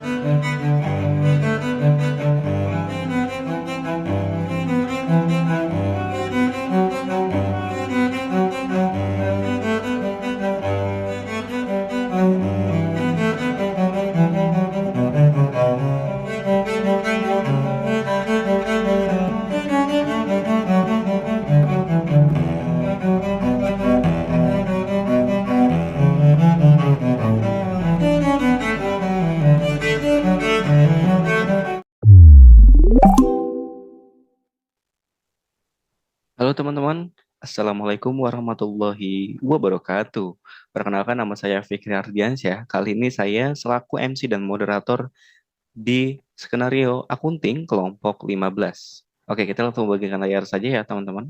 Halo teman-teman, Assalamualaikum warahmatullahi wabarakatuh. Perkenalkan nama saya Fikri Ardiansyah. Kali ini saya selaku MC dan moderator di skenario akunting kelompok 15. Oke, kita langsung bagikan layar saja ya teman-teman.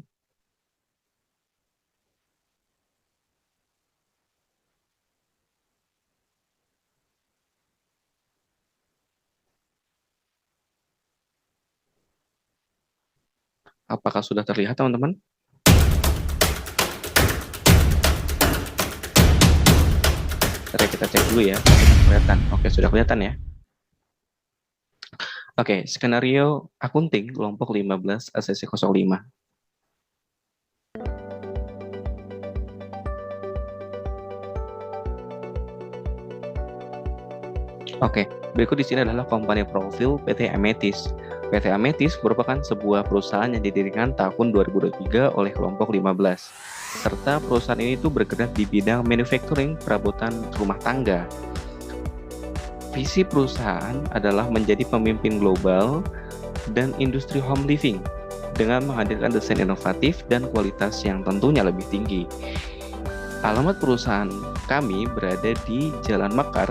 Apakah sudah terlihat teman-teman? Oke, kita cek dulu ya. Kelihatan. Oke, sudah kelihatan ya. Oke, skenario akunting kelompok 15 ACC 05. Oke, berikut di sini adalah company profil PT Amethyst. PT Amethyst merupakan sebuah perusahaan yang didirikan tahun 2023 oleh kelompok 15. Serta perusahaan ini tuh bergerak di bidang manufacturing perabotan rumah tangga. Visi perusahaan adalah menjadi pemimpin global dan industri home living dengan menghadirkan desain inovatif dan kualitas yang tentunya lebih tinggi. Alamat perusahaan kami berada di Jalan Mekar,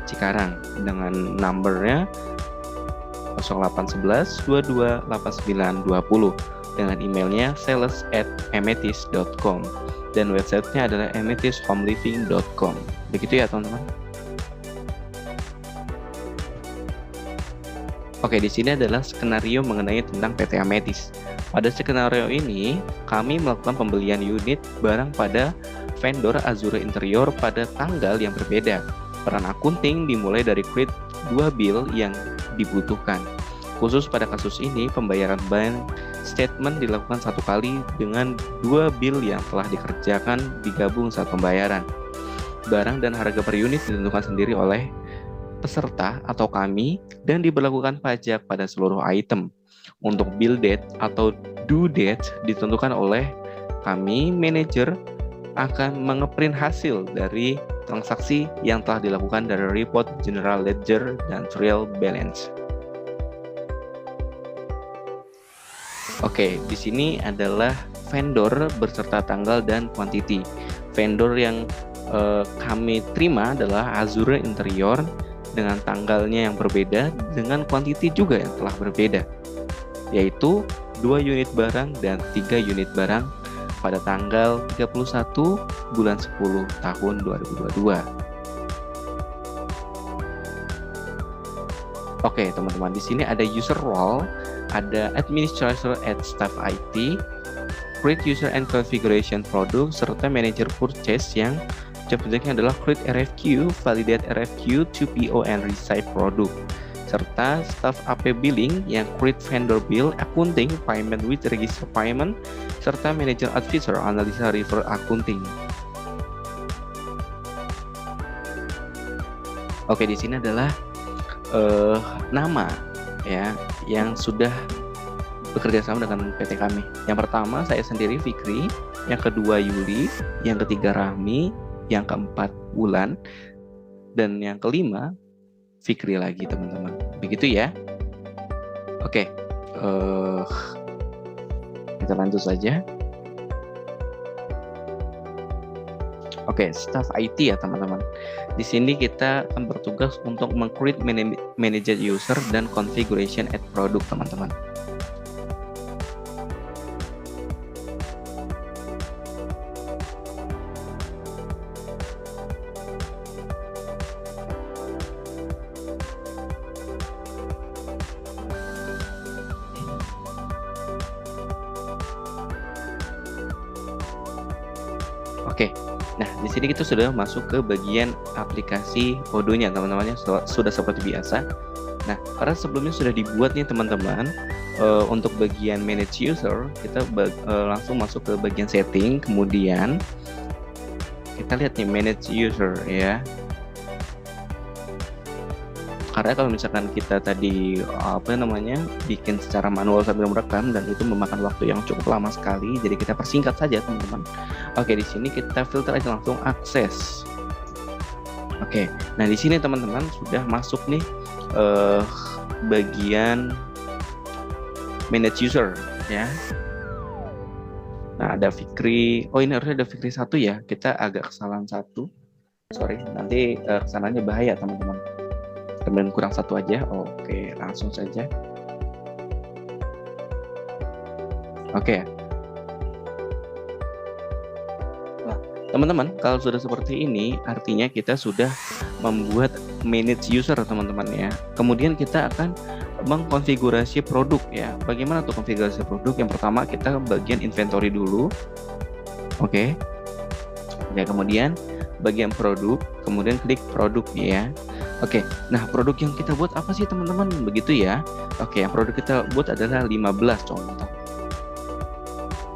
Cikarang dengan numbernya 0811 22 89 20 dengan emailnya sales@amethyst.com dan websitenya adalah amethysthomeliving.com. Begitu ya teman-teman. Oke, di sini adalah skenario mengenai tentang PT Amethyst. Pada skenario ini, kami melakukan pembelian unit barang pada vendor Azure Interior pada tanggal yang berbeda. Peran akunting dimulai dari create 2 bill yang dibutuhkan. Khusus pada kasus ini, pembayaran bank statement dilakukan satu kali dengan 2 bill yang telah dikerjakan digabung saat pembayaran. Barang dan harga per unit ditentukan sendiri oleh peserta atau kami dan diberlakukan pajak pada seluruh item. Untuk bill date atau due date ditentukan oleh kami, manajer akan mengeprint hasil dari transaksi yang telah dilakukan dari report general ledger dan trial balance. Oke, di sini adalah vendor beserta tanggal dan quantity. Vendor yang kami terima adalah Azure Interior dengan tanggalnya yang berbeda dengan quantity juga yang telah berbeda, yaitu 2 unit barang dan 3 unit barang pada tanggal 31 bulan 10 tahun 2022. Oke, teman-teman, di sini ada user role, ada administrator at staff IT, create user and configuration product, serta manager purchase yang job objeknya adalah create RFQ, validate RFQ, to PO and receive product, serta staff AP billing yang create vendor bill, accounting, payment with register payment, serta manager advisor, analisa refer accounting. Oke, di sini adalah nama ya yang sudah bekerja sama dengan PT kami. Yang pertama saya sendiri Fikri, yang kedua Yuli, yang ketiga Rahmi, yang keempat Wulan, dan yang kelima Fikri lagi teman-teman. Begitu ya. Oke, kita lanjut saja. Oke, staff IT ya teman-teman. Di sini kita akan bertugas untuk meng-create manager user dan configuration at product teman-teman. Oke, Nah, di sini kita sudah masuk ke bagian aplikasi Odoo-nya, teman-teman, sudah seperti biasa. Nah, karena sebelumnya sudah dibuat nih teman-teman, untuk bagian manage user, kita langsung masuk ke bagian setting, kemudian kita lihat nih manage user ya. Karena kalau misalkan kita tadi bikin secara manual sambil merekam, dan itu memakan waktu yang cukup lama sekali, jadi kita persingkat saja teman-teman. Oke, di sini kita filter aja langsung akses. Oke, nah di sini teman-teman sudah masuk nih bagian manage user ya. Nah, ada Fikri. Oh, ini harusnya ada Fikri 1 ya. Kita agak kesalahan 1. Sorry, nanti kesananya bahaya teman-teman. Kemudian kurang 1 aja. Oke, langsung saja. Oke. Nah, teman-teman, kalau sudah seperti ini, artinya kita sudah membuat manage user teman-teman ya. Kemudian kita akan mengkonfigurasi produk ya. Bagaimana tuh konfigurasi produk? Yang pertama kita bagian inventory dulu. Oke. Ya, kemudian bagian produk, kemudian klik produk ya. Oke, nah produk yang kita buat apa sih teman-teman? Begitu ya. Oke, yang produk kita buat adalah 15 contoh.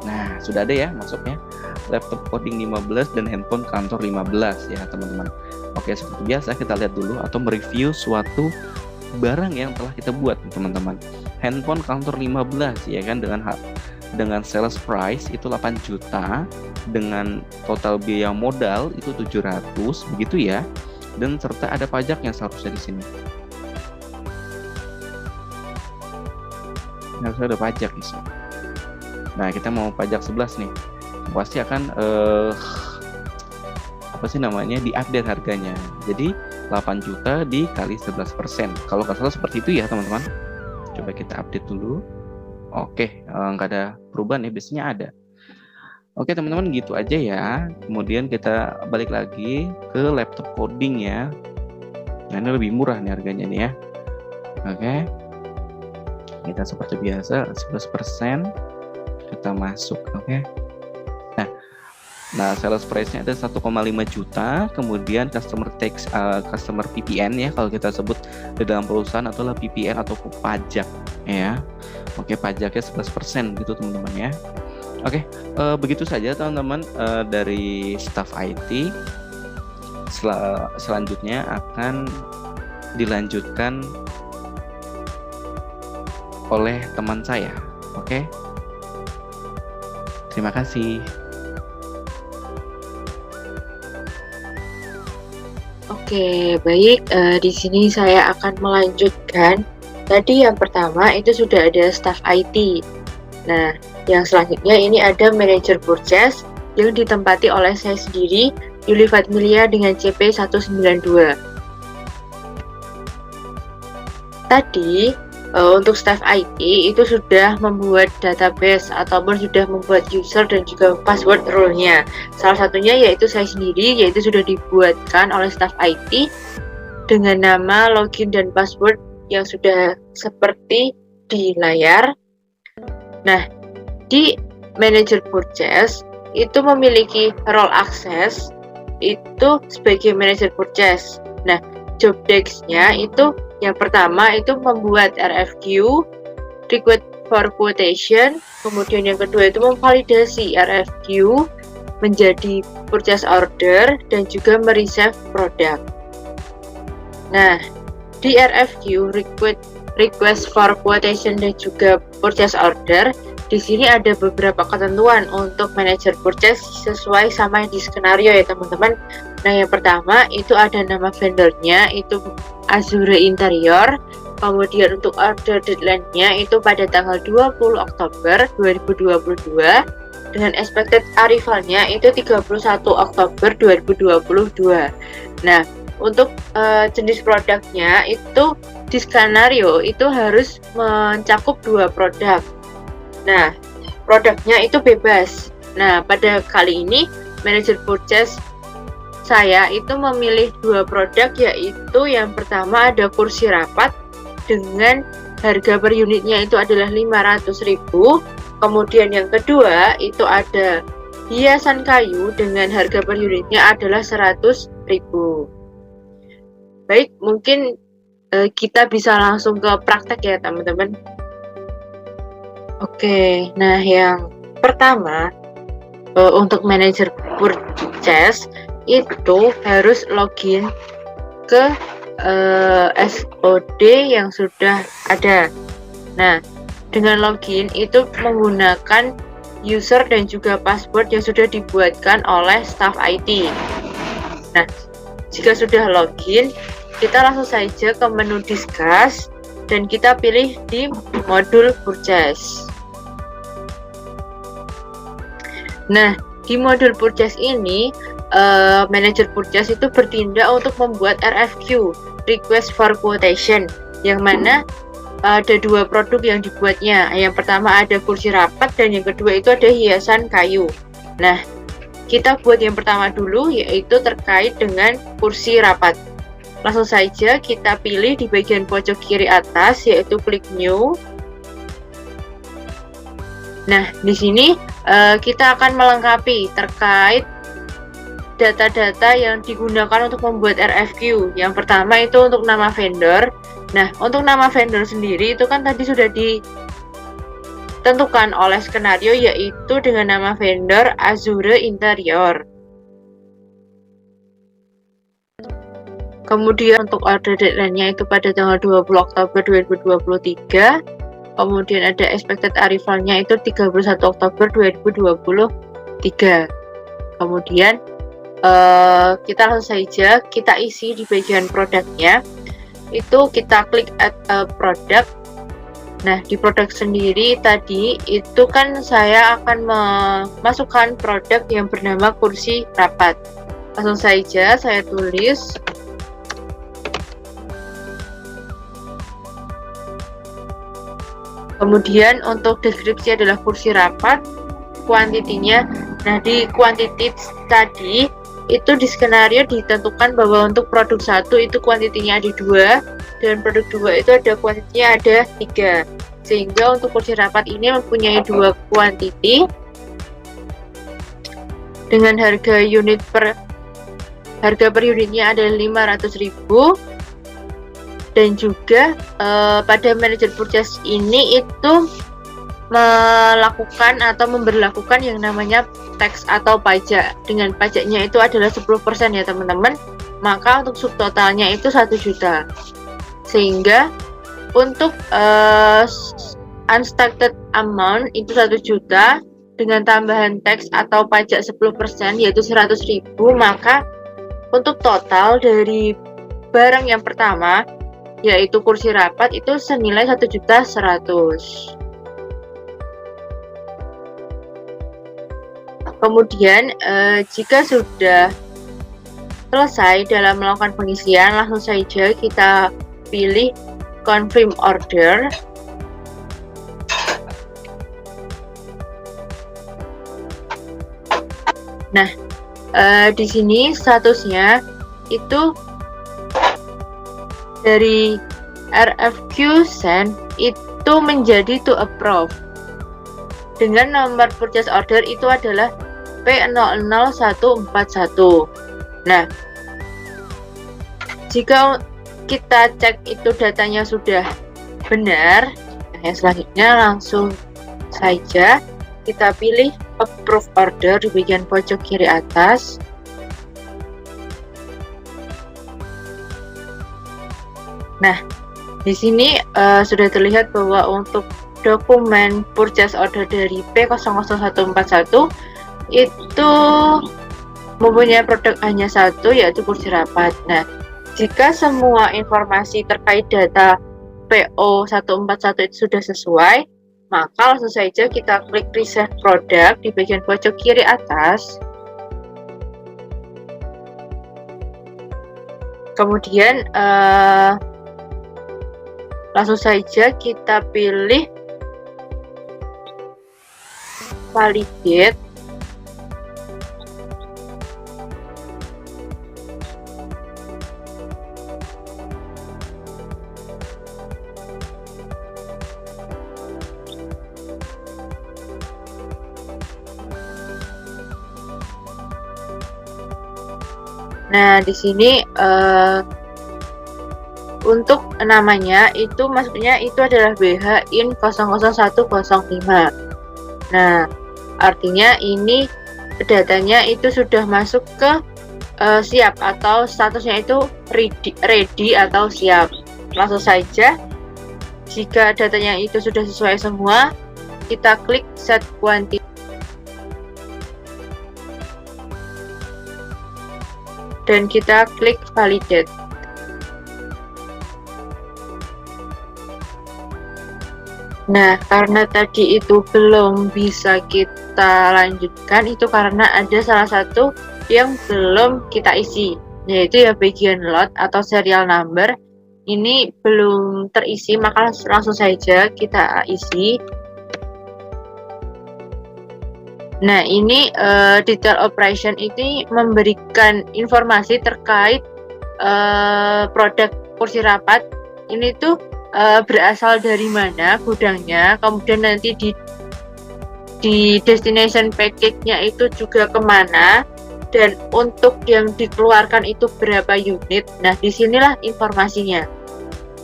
Nah, sudah ada ya masuknya. Laptop coding 15 dan handphone kantor 15 ya teman-teman. Oke, seperti biasa kita lihat dulu atau mereview suatu barang yang telah kita buat teman-teman. Handphone kantor 15 ya kan, dengan sales price itu 8 juta, dengan total biaya modal itu 700 begitu ya. Dan serta ada pajaknya seharusnya di sini. Harusnya ada pajak di sini. Nah, kita mau pajak 11 nih. Pasti akan diupdate harganya. Jadi 8 juta dikali 11%. Kalau nggak salah seperti itu ya teman-teman. Coba kita update dulu. Oke, nggak ada perubahan ya, biasanya ada. Oke teman-teman, gitu aja ya. Kemudian kita balik lagi ke laptop coding ya. Nah, ini lebih murah nih harganya nih ya. Oke. Kita seperti biasa 11%. Kita masuk, oke. Nah, sales price-nya ada 1,5 juta, kemudian customer tax, customer PPN ya kalau kita sebut di dalam perusahaan, adalah PPN atau pajak ya. Oke, pajaknya 11% gitu teman-teman ya. Oke, begitu saja teman-teman dari staff IT. Selanjutnya akan dilanjutkan oleh teman saya. Oke, terima kasih. Oke, baik. Di sini saya akan melanjutkan. Tadi yang pertama itu sudah ada staff IT. Nah, yang selanjutnya ini ada manager purchase yang ditempati oleh saya sendiri, Yuli Fatmilia dengan CP 192. Tadi untuk staff IT itu sudah membuat database ataupun sudah membuat user dan juga password role-nya. Salah satunya yaitu saya sendiri, yaitu sudah dibuatkan oleh staff IT dengan nama, login, dan password yang sudah seperti di layar. Nah, di manager purchase itu memiliki role access itu sebagai manager purchase. Nah, job desk-nya itu yang pertama itu membuat RFQ, request for quotation, kemudian yang kedua itu memvalidasi RFQ menjadi purchase order dan juga mereserve produk. Nah, di RFQ, request for quotation dan juga purchase order, di sini ada beberapa ketentuan untuk manager purchase sesuai sama yang di skenario ya teman-teman. Nah, yang pertama itu ada nama vendornya, itu Azure Interior. Kemudian untuk order deadline-nya itu pada tanggal 20 Oktober 2022 dengan expected arrival-nya itu 31 Oktober 2022. Nah, untuk jenis produknya itu di skenario itu harus mencakup 2 produk. Nah, produknya itu bebas. Nah, pada kali ini manager purchase saya itu memilih 2 produk, yaitu yang pertama ada kursi rapat dengan harga per unitnya itu adalah 500.000. Kemudian yang kedua itu ada hiasan kayu dengan harga per unitnya adalah 100.000. Baik, mungkin kita bisa langsung ke praktek ya teman-teman. Oke, nah yang pertama untuk manajer purchase itu harus login ke SOD yang sudah ada. Nah, dengan login itu menggunakan user dan juga password yang sudah dibuatkan oleh staff IT. Nah, jika sudah login, kita langsung saja ke menu discuss dan kita pilih di modul purchase. Nah, di modul purchase ini manager purchase itu bertindak untuk membuat RFQ, request for quotation, yang mana ada dua produk yang dibuatnya. Yang pertama ada kursi rapat dan yang kedua itu ada hiasan kayu. Nah, kita buat yang pertama dulu, yaitu terkait dengan kursi rapat. Langsung saja kita pilih di bagian pojok kiri atas, yaitu klik new. Nah, di sini kita akan melengkapi terkait data-data yang digunakan untuk membuat RFQ. Yang pertama itu untuk nama vendor. Nah, untuk nama vendor sendiri itu kan tadi sudah ditentukan oleh skenario, yaitu dengan nama vendor Azure Interior. Kemudian untuk order deadline-nya itu pada tanggal 20 Oktober 2023. Kemudian ada expected arrival-nya itu 31 Oktober 2023. Kemudian kita langsung saja kita isi di bagian produknya. Itu kita klik add a product. Nah, di produk sendiri tadi itu kan saya akan memasukkan produk yang bernama kursi rapat. Langsung saja saya tulis kemudian untuk deskripsi adalah kursi rapat, kuantitinya. Nah, di quantity tadi itu di skenario ditentukan bahwa untuk produk 1 itu kuantitinya ada 2 dan produk 2 itu ada kuantitinya ada 3. Sehingga untuk kursi rapat ini mempunyai 2 kuantiti dengan harga per unitnya ada 500.000. Dan juga pada manajer purchase ini itu melakukan atau memberlakukan yang namanya tax atau pajak. Dengan pajaknya itu adalah 10% ya teman-teman. Maka untuk subtotalnya itu 1 juta. Sehingga untuk unstated amount itu 1 juta dengan tambahan tax atau pajak 10% yaitu 100.000. Maka untuk total dari barang yang pertama yaitu kursi rapat itu senilai 1.100.000. Kemudian jika sudah selesai dalam melakukan pengisian, langsung saja kita pilih confirm order. Nah, di sini statusnya itu dari RFQ send itu menjadi to approve dengan nomor purchase order itu adalah P00141. Nah, jika kita cek itu datanya sudah benar, yang selanjutnya langsung saja kita pilih approve order di bagian pojok kiri atas. Nah, di sini sudah terlihat bahwa untuk dokumen purchase order dari P00141 itu mempunyai produk hanya satu, yaitu kursi rapat. Nah, jika semua informasi terkait data PO141 itu sudah sesuai, maka langsung saja kita klik reserve product di bagian pojok kiri atas. Kemudian langsung saja kita pilih validate. Nah, di sini untuk namanya itu maksudnya itu adalah BH in 00105. Nah, artinya ini datanya itu sudah masuk ke siap atau statusnya itu ready atau siap. Langsung saja, jika datanya itu sudah sesuai semua, kita klik set quantity dan kita klik validate. Nah, karena tadi itu belum bisa kita lanjutkan, itu karena ada salah satu yang belum kita isi, yaitu ya bagian lot atau serial number. Ini belum terisi, maka langsung saja kita isi. Nah, ini detail operation ini memberikan informasi terkait produk kursi rapat. Ini tuh berasal dari mana gudangnya, kemudian nanti di destination package-nya itu juga kemana, dan untuk yang dikeluarkan itu berapa unit. Nah, disinilah informasinya.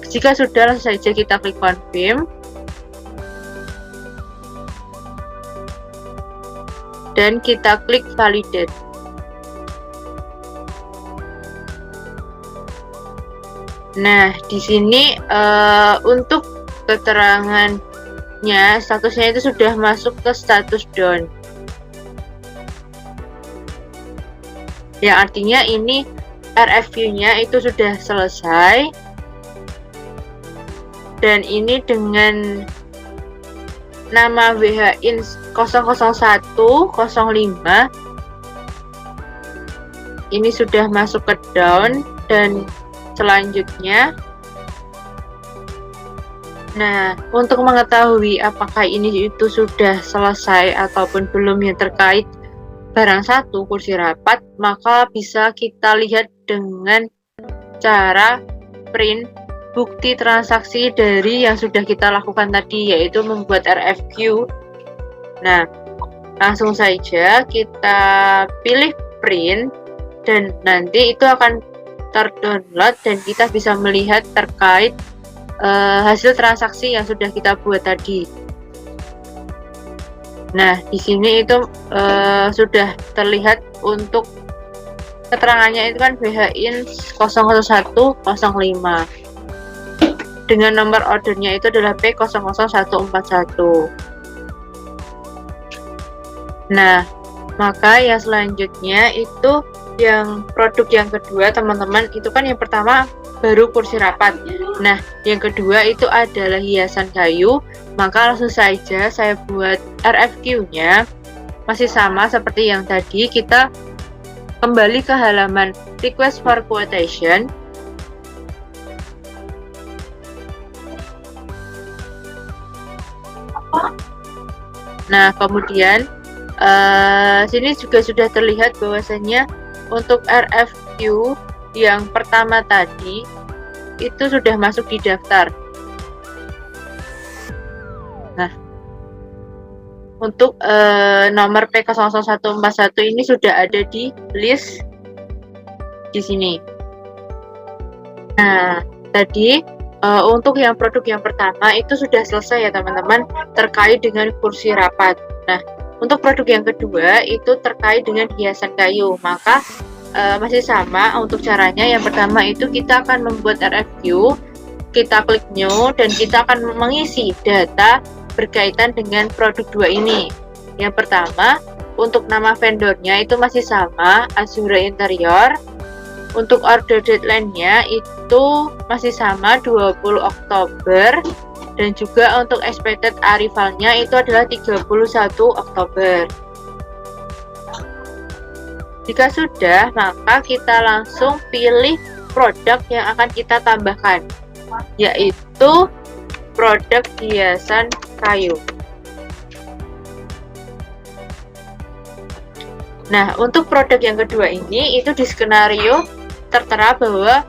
Jika sudah, langsung saja kita klik confirm dan kita klik validate. Nah, di sini untuk keterangannya statusnya itu sudah masuk ke status down. Ya, artinya ini RFQ-nya itu sudah selesai. Dan ini dengan nama WHIN 00105 ini sudah masuk ke down. Dan selanjutnya, nah, untuk mengetahui apakah ini itu sudah selesai ataupun belum yang terkait barang satu kursi rapat, maka bisa kita lihat dengan cara print bukti transaksi dari yang sudah kita lakukan tadi, yaitu membuat RFQ. Nah, langsung saja kita pilih print dan nanti itu akan terdownload dan kita bisa melihat terkait hasil transaksi yang sudah kita buat tadi. Nah, di sini itu sudah terlihat untuk keterangannya itu kan BHIN 00105 dengan nomor ordernya itu adalah P00141. Nah, maka yang selanjutnya itu yang produk yang kedua, teman-teman, itu kan yang pertama baru kursi rapat. Nah, yang kedua itu adalah hiasan kayu. Maka langsung saja saya buat RFQ-nya masih sama seperti yang tadi. Kita kembali ke halaman request for quotation. Nah, kemudian sini juga sudah terlihat bahwasanya untuk RFQ yang pertama tadi itu sudah masuk di daftar. Nah, untuk nomor P00141 ini sudah ada di list di sini. Nah, tadi untuk yang produk yang pertama itu sudah selesai ya teman-teman, terkait dengan kursi rapat. Nah, untuk produk yang kedua itu terkait dengan hiasan kayu, maka masih sama untuk caranya. Yang pertama itu kita akan membuat RFQ, kita klik new dan kita akan mengisi data berkaitan dengan produk dua ini. Yang pertama, untuk nama vendornya itu masih sama, Azure Interior. Untuk order deadline-nya itu masih sama, 20 Oktober. Dan juga untuk expected arrival-nya itu adalah 31 Oktober. Jika sudah, maka kita langsung pilih produk yang akan kita tambahkan, yaitu produk hiasan kayu. Nah, untuk produk yang kedua ini itu di skenario tertera bahwa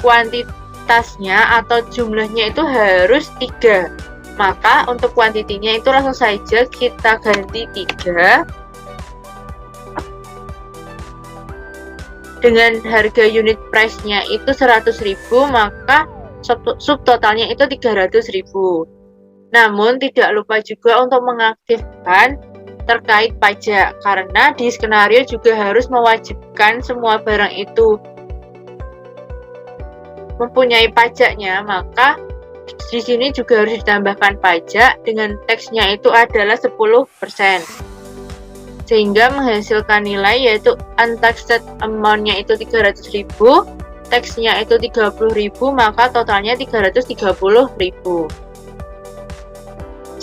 kuantitasnya atau jumlahnya itu harus 3. Maka untuk kuantitinya itu langsung saja kita ganti 3. dengan harga unit price-nya itu 100.000, maka subtotalnya itu 300.000. Namun tidak lupa juga untuk mengaktifkan terkait pajak, karena di skenario juga harus mewajibkan semua barang itu mempunyai pajaknya, maka di sini juga harus ditambahkan pajak dengan teksnya itu adalah 10%. Sehingga menghasilkan nilai yaitu untaxed amount-nya itu 300.000, teksnya itu 30.000, maka totalnya 330.000.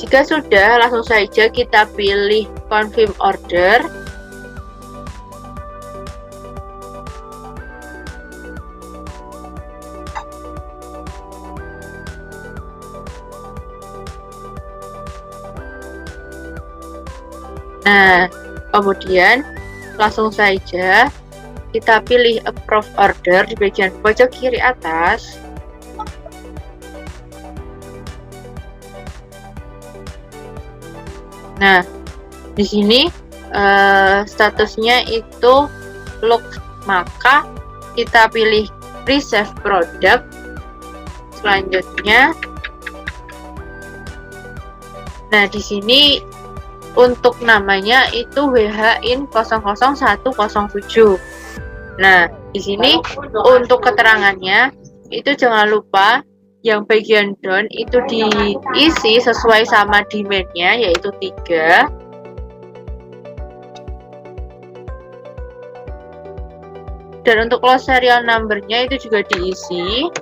Jika sudah, langsung saja kita pilih confirm order. Nah, kemudian langsung saja kita pilih approve order di bagian pojok kiri atas. Nah, di sini statusnya itu locked, maka kita pilih pre-save product. Selanjutnya, nah di sini untuk namanya itu WHIN 00107. Nah, di sini untuk keterangannya itu jangan lupa yang bagian down itu diisi sesuai sama demand-nya yaitu 3. Dan untuk loss serial number-nya itu juga diisi.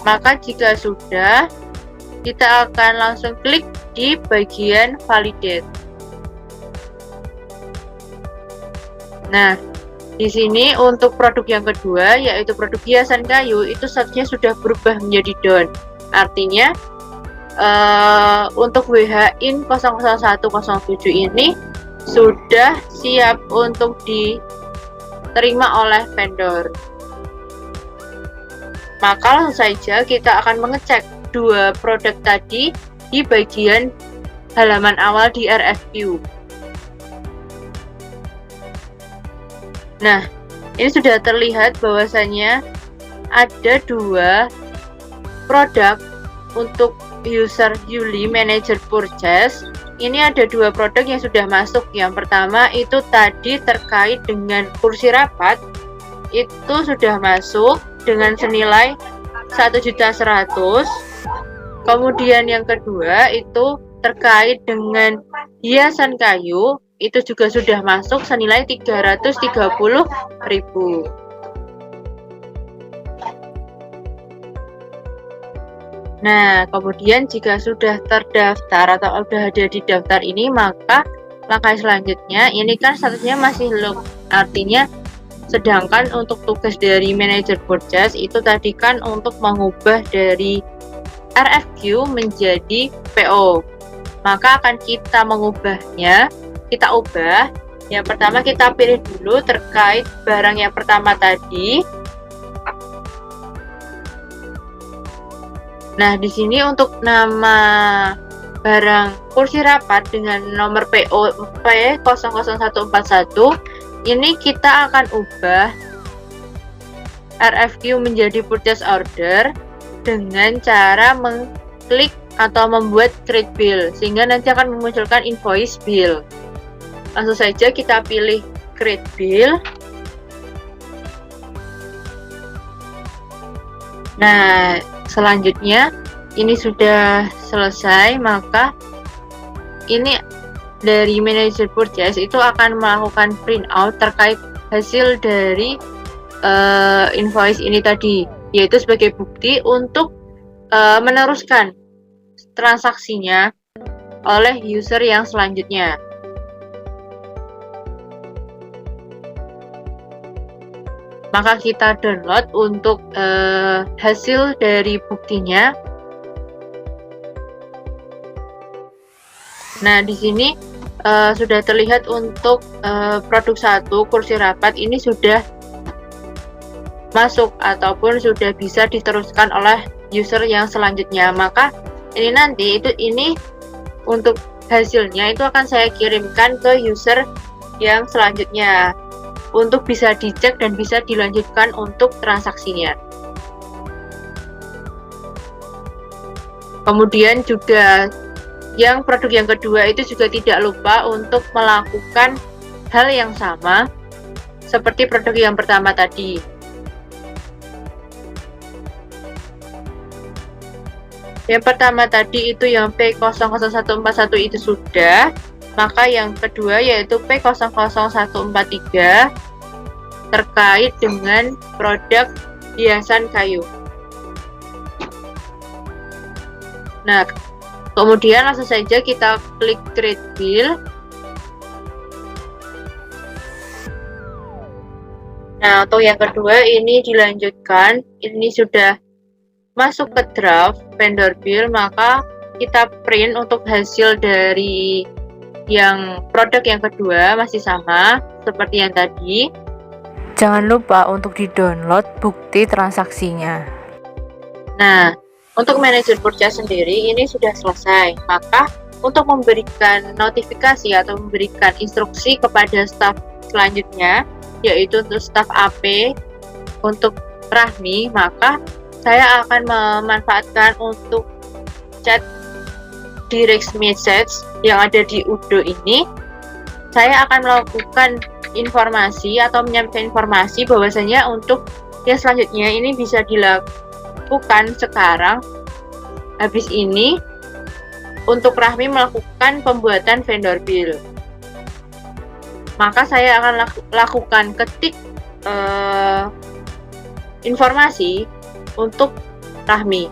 Maka jika sudah, kita akan langsung klik di bagian validate. Nah, di sini untuk produk yang kedua yaitu produk hiasan kayu itu statusnya sudah berubah menjadi down. Artinya untuk WHIN 00107 ini sudah siap untuk diterima oleh vendor. Maka langsung saja kita akan mengecek dua produk tadi di bagian halaman awal di RFQ. Nah, ini sudah terlihat bahwasannya ada dua produk untuk user Yuli Manager Purchase. Ini ada dua produk yang sudah masuk. Yang pertama itu tadi terkait dengan kursi rapat, itu sudah masuk dengan senilai 1.100.000. Kemudian yang kedua itu terkait dengan hiasan kayu, itu juga sudah masuk senilai 330.000. Nah, kemudian jika sudah terdaftar atau sudah ada di daftar ini, maka langkah selanjutnya ini kan statusnya masih lock, artinya sedangkan untuk tugas dari manajer purchase itu tadi kan untuk mengubah dari RFQ menjadi PO. Maka akan kita mengubahnya, kita ubah. Yang pertama kita pilih dulu terkait barang yang pertama tadi. Nah, di sini untuk nama barang kursi rapat dengan nomor PO P00141 ini kita akan ubah RFQ menjadi purchase order dengan cara mengklik atau membuat create bill, sehingga nanti akan memunculkan invoice bill. Langsung saja kita pilih create bill. Nah, selanjutnya ini sudah selesai, maka ini dari manager purchase itu akan melakukan print out terkait hasil dari invoice ini tadi, yaitu sebagai bukti untuk meneruskan transaksinya oleh user yang selanjutnya. Maka kita download untuk hasil dari buktinya. Nah, di sini sudah terlihat untuk produk 1 kursi rapat ini sudah masuk ataupun sudah bisa diteruskan oleh user yang selanjutnya. Maka ini nanti ini untuk hasilnya itu akan saya kirimkan ke user yang selanjutnya untuk bisa dicek dan bisa dilanjutkan untuk transaksinya. Kemudian juga yang produk yang kedua itu juga tidak lupa untuk melakukan hal yang sama seperti produk yang pertama tadi. Yang pertama tadi itu yang P00141 itu sudah, maka yang kedua yaitu P00143 terkait dengan produk hiasan kayu. Nah, kemudian langsung saja kita klik create bill. Nah, untuk yang kedua ini dilanjutkan, ini sudah masuk ke draft vendor bill, maka kita print untuk hasil dari yang produk yang kedua masih sama seperti yang tadi. Jangan lupa untuk di-download bukti transaksinya. Nah, untuk manajer purchase sendiri ini sudah selesai, maka untuk memberikan notifikasi atau memberikan instruksi kepada staf selanjutnya, yaitu untuk staf AP untuk Rahmi, maka saya akan memanfaatkan untuk chat direct message yang ada di Udo ini. Saya akan melakukan informasi atau menyampaikan informasi bahwasanya untuk yang selanjutnya ini bisa dilakukan sekarang. Habis ini untuk Rahmi melakukan pembuatan vendor bill, maka saya akan lakukan ketik informasi untuk Rahmi.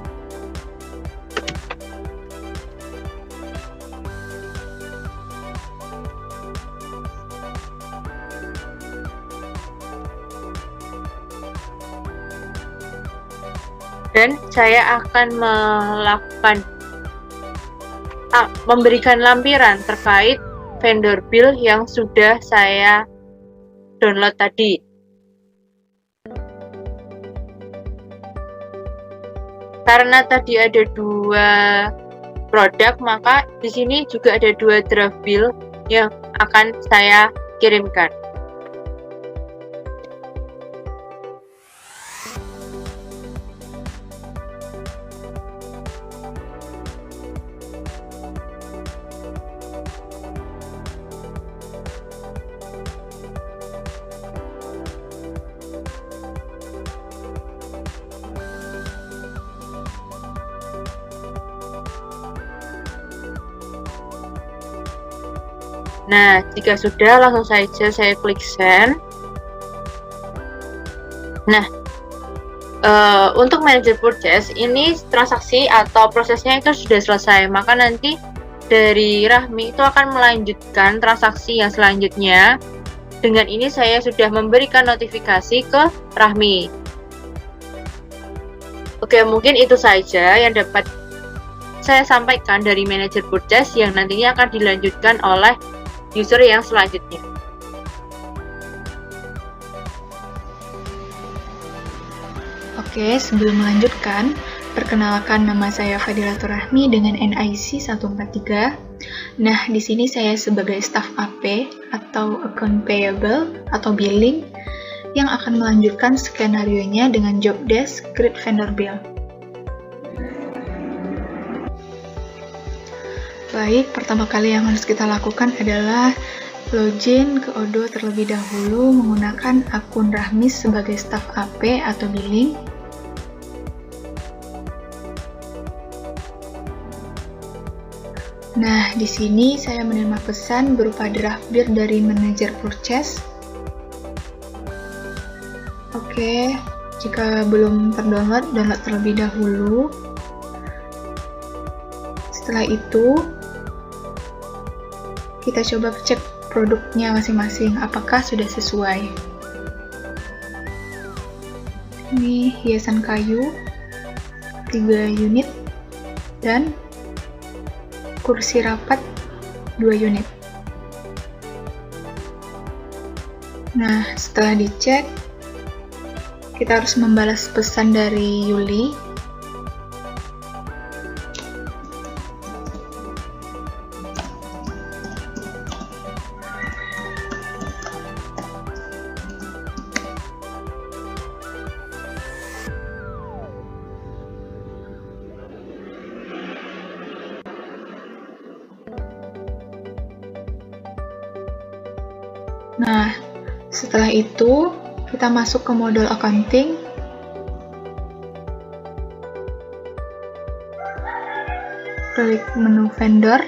Dan saya akan memberikan lampiran terkait vendor bill yang sudah saya download tadi. Karena tadi ada 2 produk, maka di sini juga ada 2 draft bill yang akan saya kirimkan. Nah, jika sudah, langsung saja saya klik send. Nah, untuk manajer purchase ini transaksi atau prosesnya itu sudah selesai, maka nanti dari Rahmi itu akan melanjutkan transaksi yang selanjutnya. Dengan ini saya sudah memberikan notifikasi ke Rahmi. Oke, mungkin itu saja yang dapat saya sampaikan dari manajer purchase yang nantinya akan dilanjutkan oleh user yang selanjutnya. Oke, sebelum melanjutkan, perkenalkan nama saya Fadilatur Rahmi dengan NIC 143. Nah, di sini saya sebagai staf AP atau account payable atau billing yang akan melanjutkan skenario-nya dengan job desk create vendor bill. Baik, pertama kali yang harus kita lakukan adalah login ke Odoo terlebih dahulu menggunakan akun Rahmi sebagai staf AP atau billing. Nah, di sini saya menerima pesan berupa draft bill dari manajer purchase. Oke, jika belum terdownload, download terlebih dahulu. Setelah itu, kita coba cek produknya masing-masing, apakah sudah sesuai. Ini hiasan kayu 3 unit dan kursi rapat 2 unit. Nah, setelah dicek, kita harus membalas pesan dari Yuli. Nah, setelah itu kita masuk ke modul accounting. Klik menu vendor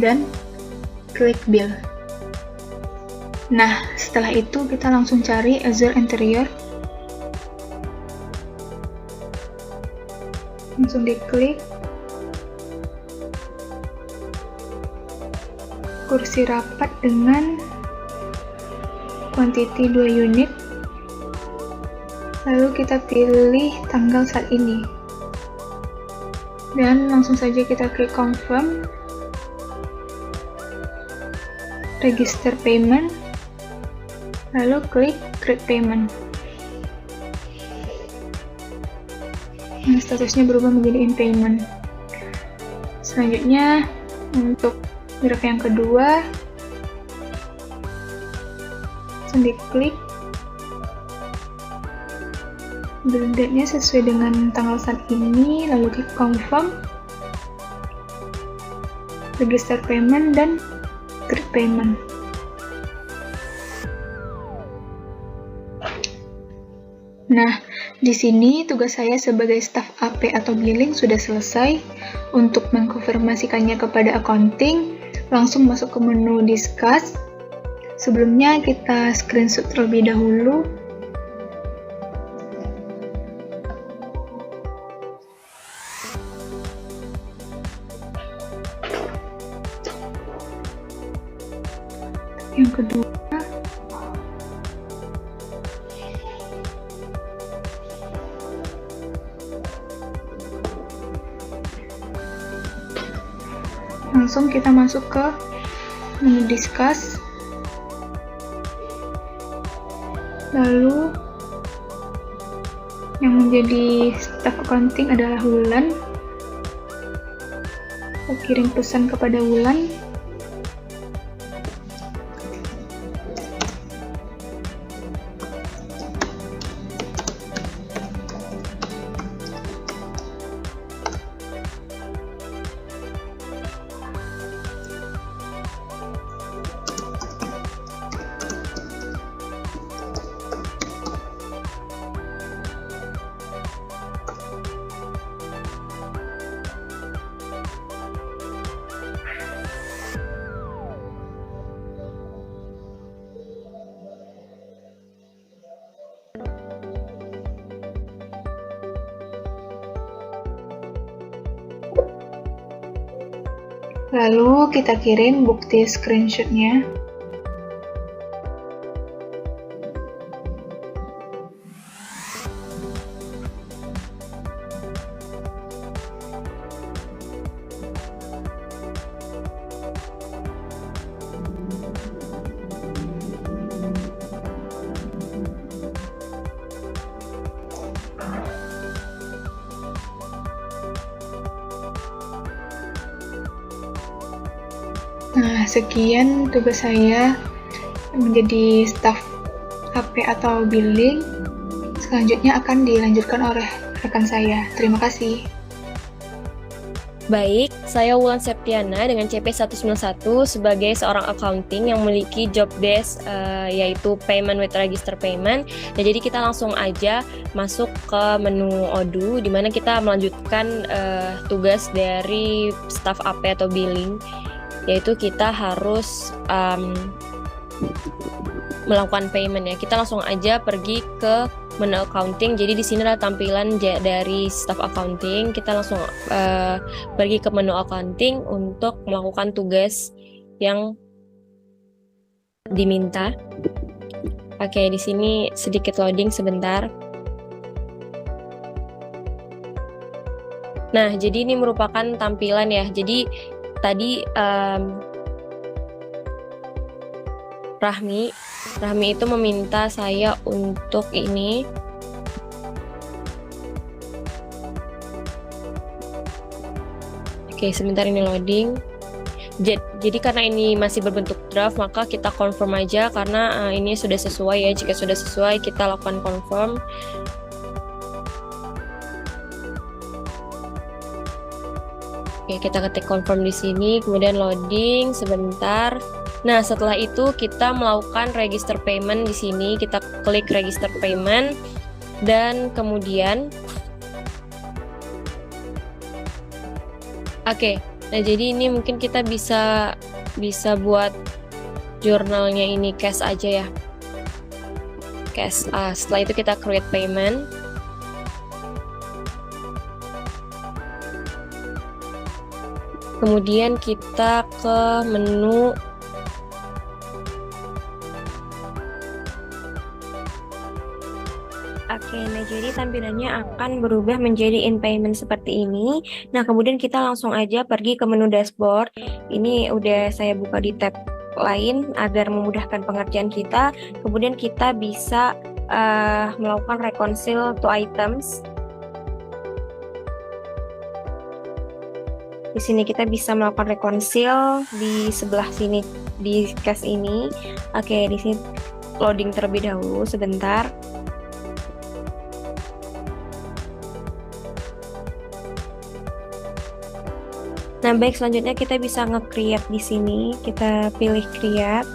dan klik bill. Nah, setelah itu kita langsung cari Azure Interior. Langsung diklik. Kursi rapat dengan quantity 2 unit. Lalu kita pilih tanggal saat ini. Dan langsung saja kita klik confirm. Register payment. Lalu klik create payment. Nah, statusnya berubah menjadi in payment. Selanjutnya, untuk graf yang kedua, langsung diklik. Bill date-nya sesuai dengan tanggal saat ini, lalu klik confirm, register payment, dan create payment. Nah, di sini tugas saya sebagai staf AP atau billing sudah selesai. Untuk mengkonfirmasikannya kepada accounting, langsung masuk ke menu discuss. Sebelumnya kita screenshot terlebih dahulu. Yang kedua, langsung kita masuk ke menu discuss. Lalu yang menjadi staf accounting adalah Wulan. Kita kirim pesan kepada Wulan. Lalu kita kirim bukti screenshot-nya. Nah, sekian tugas saya menjadi staf AP atau billing. Selanjutnya akan dilanjutkan oleh rekan saya. Terima kasih. Baik, saya Wulan Septiana dengan CP 191 sebagai seorang accounting yang memiliki job desk yaitu Payment with Register Payment. Nah, jadi kita langsung aja masuk ke menu ODU di mana kita melanjutkan tugas dari staff AP atau billing, yaitu kita harus melakukan payment ya. Kita langsung aja pergi ke menu accounting. Jadi di sini adalah tampilan dari staff accounting. Kita langsung pergi ke menu accounting untuk melakukan tugas yang diminta. Oke, di sini sedikit loading sebentar. Nah, jadi ini merupakan tampilan ya. Jadi tadi Rahmi itu meminta saya untuk ini. Oke, sebentar ini loading. Jadi karena ini masih berbentuk draft, maka kita confirm aja karena ini sudah sesuai ya. Jika sudah sesuai, kita lakukan confirm. Oke, kita ketik confirm di sini, kemudian loading sebentar. Nah, setelah itu kita melakukan register payment di sini. Kita klik register payment dan kemudian nah jadi ini mungkin kita bisa buat jurnalnya ini cash aja ya. Cash. Setelah itu kita create payment. Kemudian kita ke menu nah jadi tampilannya akan berubah menjadi in payment seperti ini. Nah, kemudian kita langsung aja pergi ke menu dashboard. Ini udah saya buka di tab lain agar memudahkan pengerjaan kita. Kemudian kita bisa melakukan reconcile to items. Di sini kita bisa melakukan reconcile di sebelah sini di cache ini. Di sini loading terlebih dahulu sebentar. Nah, baik, selanjutnya kita bisa nge-create di sini. Kita pilih create.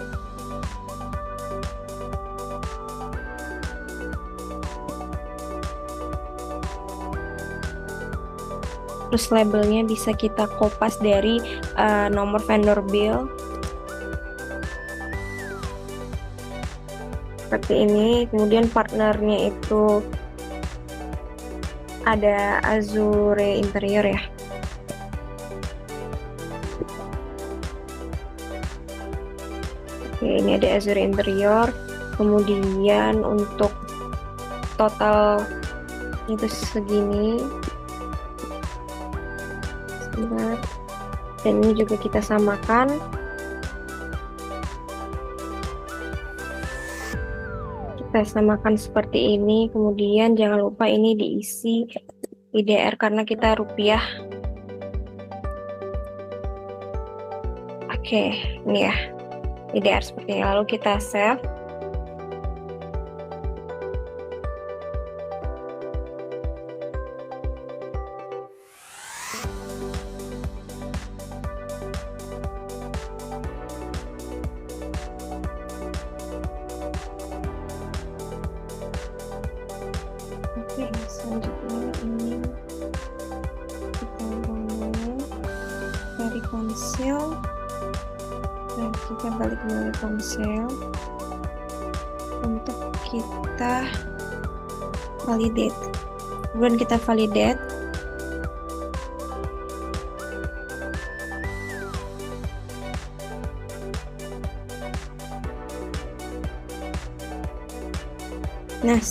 Terus labelnya bisa kita kopas dari nomor vendor bill. Seperti ini. Kemudian partnernya itu ada Azure Interior ya. Ini ada Azure Interior. Kemudian untuk total itu segini. Dan ini juga kita samakan. Kita samakan seperti ini. Kemudian jangan lupa ini diisi IDR karena kita rupiah. Ini ya. IDR seperti ini, lalu kita save. Selanjutnya ini kita bangun dari konsel. Nah, kita balik melalui konsel untuk kita validate. Kemudian kita validate. Nah,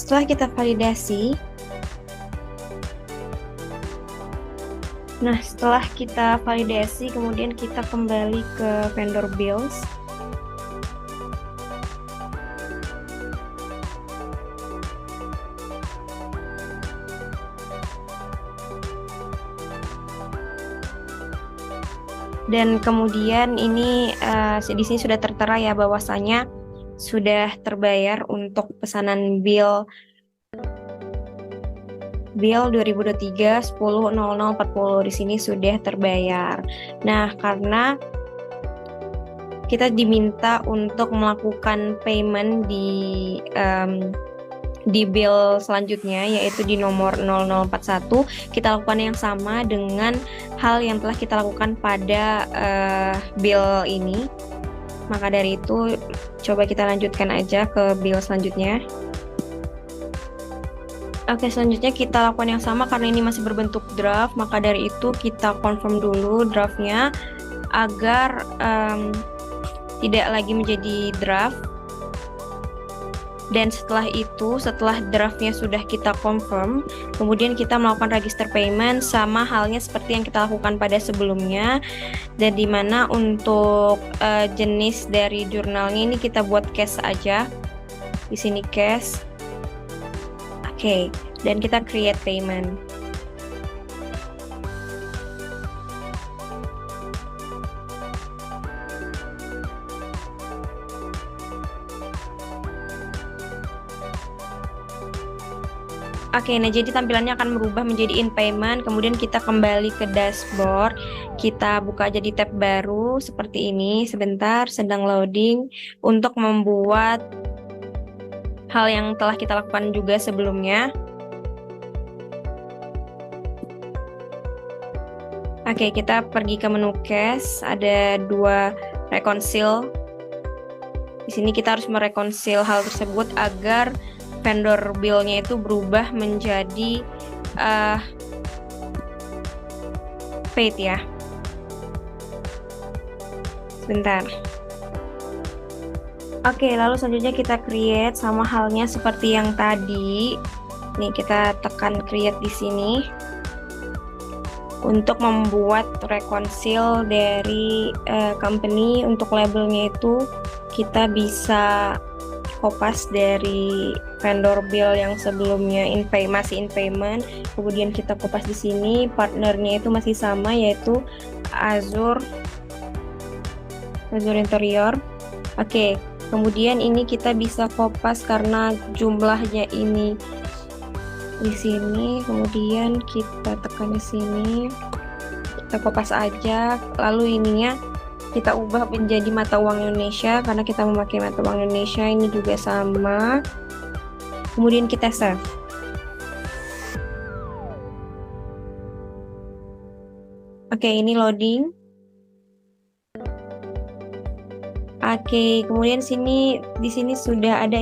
setelah kita validasi, kemudian kita kembali ke vendor bills. Dan kemudian ini di sini sudah tertera ya bahwasanya sudah terbayar untuk pesanan bill 2023 10.0040 di sini sudah terbayar. Nah, karena kita diminta untuk melakukan payment di bill selanjutnya, yaitu di nomor 0041, kita lakukan yang sama dengan hal yang telah kita lakukan pada bill ini. Maka dari itu coba kita lanjutkan aja ke bill selanjutnya. Selanjutnya kita lakukan yang sama karena ini masih berbentuk draft. Maka dari itu kita confirm dulu draftnya agar tidak lagi menjadi draft. Dan setelah itu, setelah draftnya sudah kita confirm, kemudian kita melakukan register payment sama halnya seperti yang kita lakukan pada sebelumnya. Dan dimana untuk jenis dari jurnalnya ini kita buat cash aja. Di sini cash. Dan kita create payment. Oke, nah jadi tampilannya akan berubah menjadi in payment, kemudian kita kembali ke dashboard, kita buka jadi tab baru seperti ini, sebentar sedang loading untuk membuat hal yang telah kita lakukan juga sebelumnya. Oke, kita pergi ke menu cash, ada 2 reconcile. Di sini kita harus merekonsil hal tersebut agar vendor bill-nya itu berubah menjadi paid ya. Sebentar. Oke, lalu selanjutnya kita create sama halnya seperti yang tadi. Nih, kita tekan create di sini untuk membuat reconcile dari company. Untuk labelnya itu kita bisa kopas dari vendor bill yang sebelumnya masih in payment, kemudian kita kopas di sini. Partnernya itu masih sama, yaitu Azure Interior. Oke, kemudian ini kita bisa kopas karena jumlahnya ini di sini, kemudian kita tekan di sini, kita kopas aja. Lalu ininya kita ubah menjadi mata uang Indonesia karena kita memakai mata uang Indonesia. Ini juga sama, kemudian kita save. Oke, ini loading. Oke, kemudian di sini sudah ada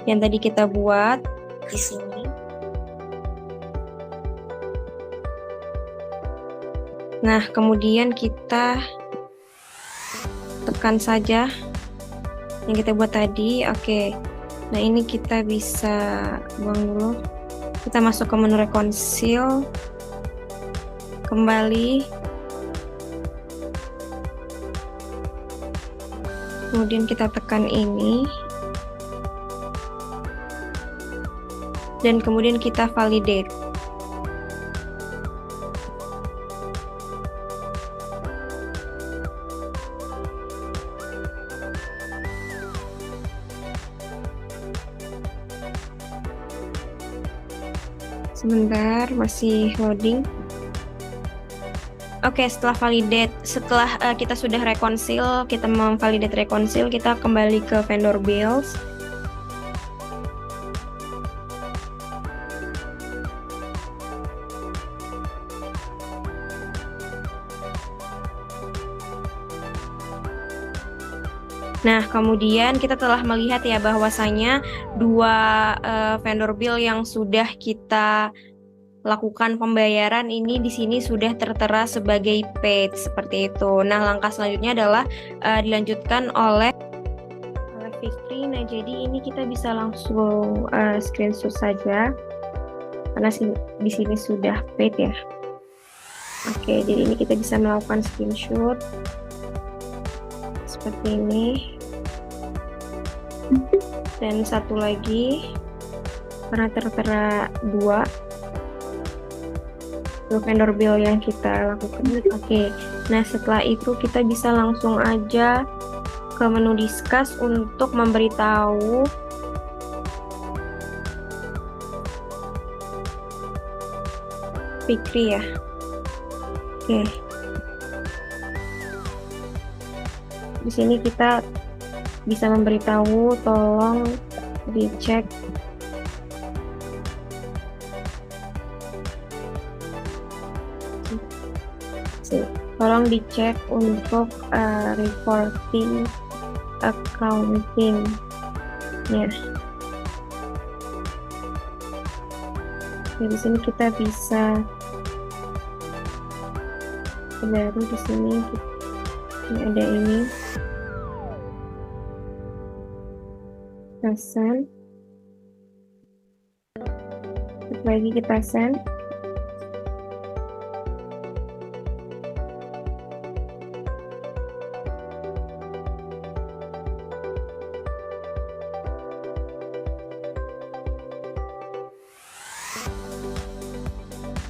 yang tadi kita buat di sini. Nah, kemudian kita tekan saja yang kita buat tadi. Oke, nah ini kita bisa buang dulu. Kita masuk ke menu reconcile, kembali, kemudian kita tekan ini, dan kemudian kita validate. Sebentar, masih loading. Oke, setelah kita sudah reconcile, kita memvalidate reconcile, kita kembali ke vendor bills. Nah, kemudian kita telah melihat ya bahwasanya 2 vendor bill yang sudah kita lakukan pembayaran ini di sini sudah tertera sebagai paid seperti itu. Nah, langkah selanjutnya adalah dilanjutkan oleh Fikri. Nah, jadi ini kita bisa langsung screenshot saja karena di sini sudah paid ya. Oke, jadi ini kita bisa melakukan screenshot seperti ini. Dan satu lagi karena tertera 2 vendor bill yang kita lakukan. Oke, nah setelah itu kita bisa langsung aja ke menu discuss untuk memberitahu Fikri ya. Oke, di sini kita bisa memberitahu tolong dicek untuk reporting accounting ya. Di sini kita bisa baru di sini ada ini kita send, lagi kita send.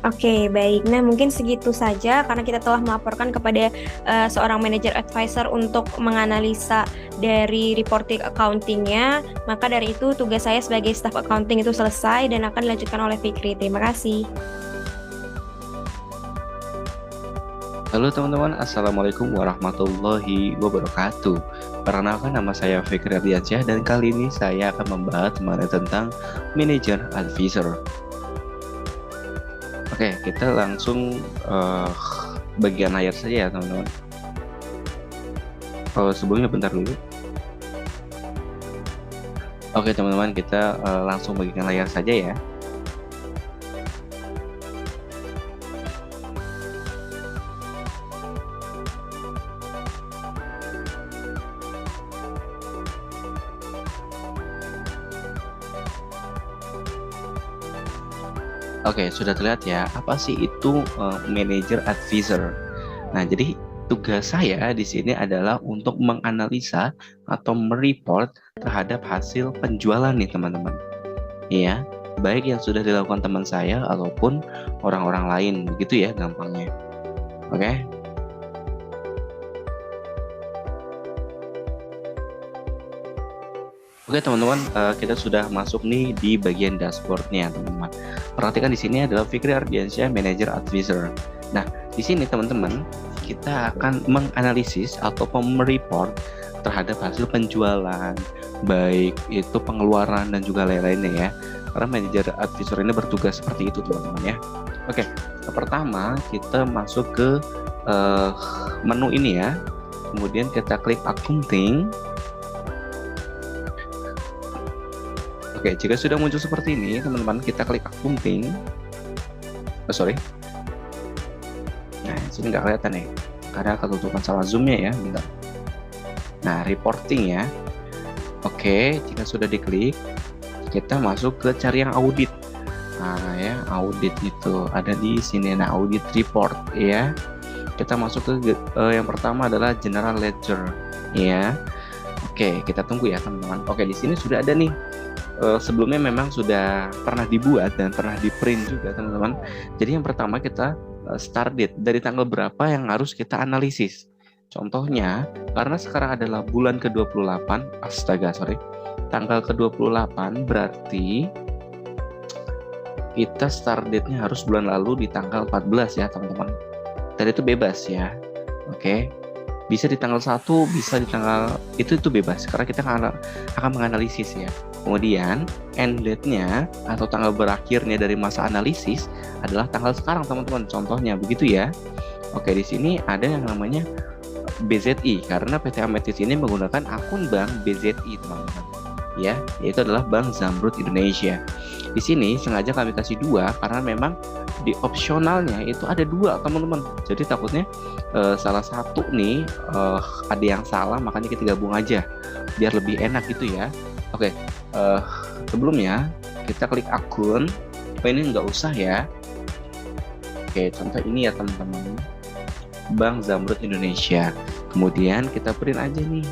Oke, baik. Nah, mungkin segitu saja karena kita telah melaporkan kepada seorang manager advisor untuk menganalisa dari reporting accounting-nya. Maka dari itu tugas saya sebagai staff accounting itu selesai dan akan dilanjutkan oleh Fikri. Terima kasih. Halo teman-teman, Assalamualaikum warahmatullahi wabarakatuh. Perkenalkan, nama saya Fikri Ardiansyah dan kali ini saya akan membahas mengenai tentang manager advisor. Oke, kita langsung bagian layar saja ya teman-teman. Sebelumnya bentar dulu. Oke teman-teman, kita langsung bagian layar saja ya. Oke, sudah terlihat ya, apa sih itu manager advisor? Nah, jadi tugas saya di sini adalah untuk menganalisa atau mereport terhadap hasil penjualan nih teman-teman. Iya, baik yang sudah dilakukan teman saya ataupun orang-orang lain, begitu ya gampangnya. Oke. Oke teman-teman, kita sudah masuk nih di bagian dashboardnya teman-teman. Perhatikan di sini adalah Fikri Ardiansyah Manager Advisor. Nah, di sini teman-teman kita akan menganalisis atau mereport terhadap hasil penjualan, baik itu pengeluaran dan juga lain-lainnya ya. Karena Manager Advisor ini bertugas seperti itu teman-teman ya. Oke, pertama kita masuk ke menu ini ya. Kemudian kita klik accounting. Oke, jika sudah muncul seperti ini, teman-teman, kita klik accounting. Nah, sini nggak kelihatan nih, karena ketutupan sama zoom-nya ya. Bentar. Nah, reporting ya. Oke, jika sudah diklik, kita masuk ke cari yang audit. Nah, ya, audit itu ada di sini. Nah, audit report ya. Kita masuk ke yang pertama adalah general ledger ya. Oke, kita tunggu ya, teman-teman. Oke, di sini sudah ada nih. Sebelumnya memang sudah pernah dibuat dan pernah di print juga teman-teman. Jadi yang pertama kita start date, dari tanggal berapa yang harus kita analisis. Contohnya, karena sekarang adalah bulan ke-28, tanggal ke-28 berarti kita start date-nya harus bulan lalu di tanggal 14 ya teman-teman. Dan itu bebas ya. Oke. Bisa di tanggal 1, bisa di tanggal itu bebas karena kita akan menganalisis ya. Kemudian end date-nya atau tanggal berakhirnya dari masa analisis adalah tanggal sekarang teman-teman. Contohnya begitu ya. Oke, di sini ada yang namanya BZI karena PT Ametis ini menggunakan akun bank BZI teman-teman. Ya, yaitu adalah Bank Zamrud Indonesia. Di sini sengaja kami kasih 2 karena memang di opsionalnya itu ada 2 teman-teman. Jadi takutnya salah satu nih ada yang salah, makanya kita gabung aja biar lebih enak gitu ya. Oke, sebelumnya kita klik akun. Ini nggak usah ya. Oke, contoh ini ya teman-teman, Bank Zamrud Indonesia. Kemudian kita print aja nih.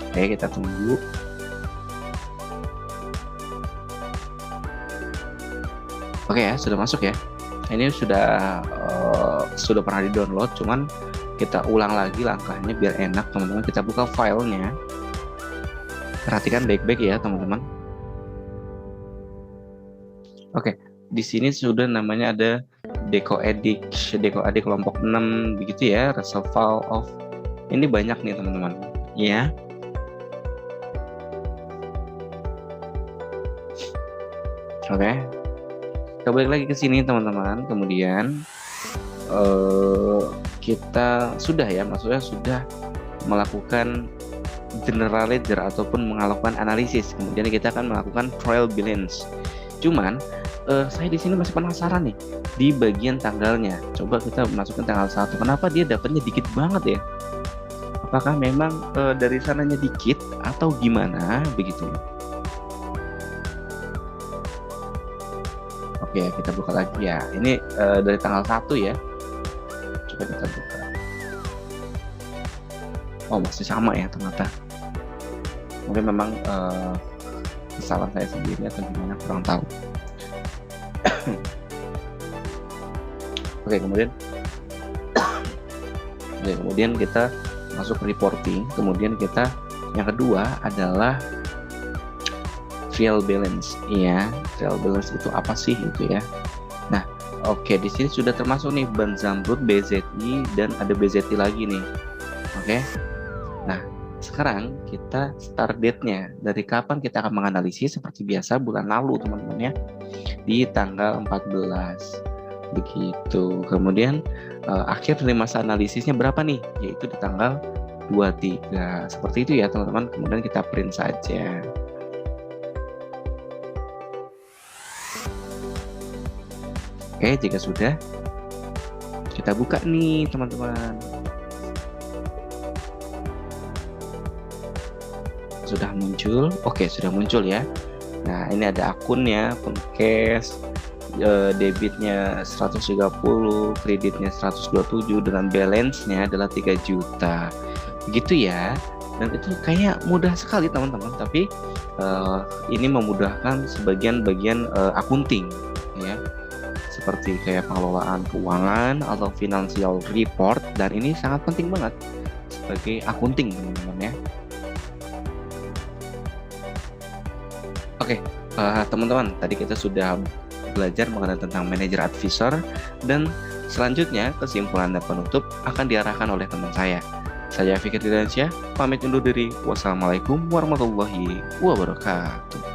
Oke, kita tunggu. Oke ya, sudah masuk ya. Ini sudah pernah di-download, cuman kita ulang lagi langkahnya biar enak teman-teman. Kita buka filenya. Perhatikan baik-baik ya teman-teman. Oke, di sini sudah namanya ada Deco Edit kelompok 6 begitu ya, result file of. Ini banyak nih teman-teman. Ya. Oke. Kita balik lagi ke sini teman-teman. Kemudian kita sudah ya, maksudnya sudah melakukan general ledger ataupun melakukan analisis. Kemudian kita akan melakukan trial balance. Cuman saya di sini masih penasaran nih di bagian tanggalnya. Coba kita masukkan tanggal 1. Kenapa dia dapatnya dikit banget ya? Apakah memang dari sananya dikit atau gimana begitu? Oke, kita buka lagi ya. Ini dari tanggal 1 ya. Coba kita buka. Oh, masih sama ya ternyata. Mungkin memang kesalahan saya sendiri atau gimana, kurang tahu. Oke, kemudian kita masuk reporting. Kemudian kita yang kedua adalah trial balance. Iya, trial balance itu apa sih itu ya? Nah, oke, di sini sudah termasuk nih Ban Zamrud, BZI, dan ada BZI lagi nih. Oke. Nah, sekarang kita start date-nya. Dari kapan kita akan menganalisis? Seperti biasa bulan lalu teman-teman ya. Di tanggal 14. Begitu. Kemudian akhir dari masa analisisnya berapa nih? Yaitu di tanggal 23. Seperti itu ya teman-teman. Kemudian kita print saja. Oke, jika sudah, kita buka nih teman-teman. Sudah muncul. Oke, sudah muncul ya. Nah, ini ada akunnya, akun cash, debitnya 130, kreditnya 127, dengan balance-nya adalah 3 juta. Begitu ya. Dan itu kayak mudah sekali teman-teman, tapi ini memudahkan sebagian bagian akunting ya. Seperti kayak pengelolaan keuangan atau financial report, dan ini sangat penting banget sebagai akunting teman-teman ya. Oke, teman-teman, tadi kita sudah belajar mengenai tentang manager advisor, dan selanjutnya kesimpulan dan penutup akan diarahkan oleh teman saya. Saya Fikri Dilansyah, pamit undur diri. Wassalamualaikum warahmatullahi wabarakatuh.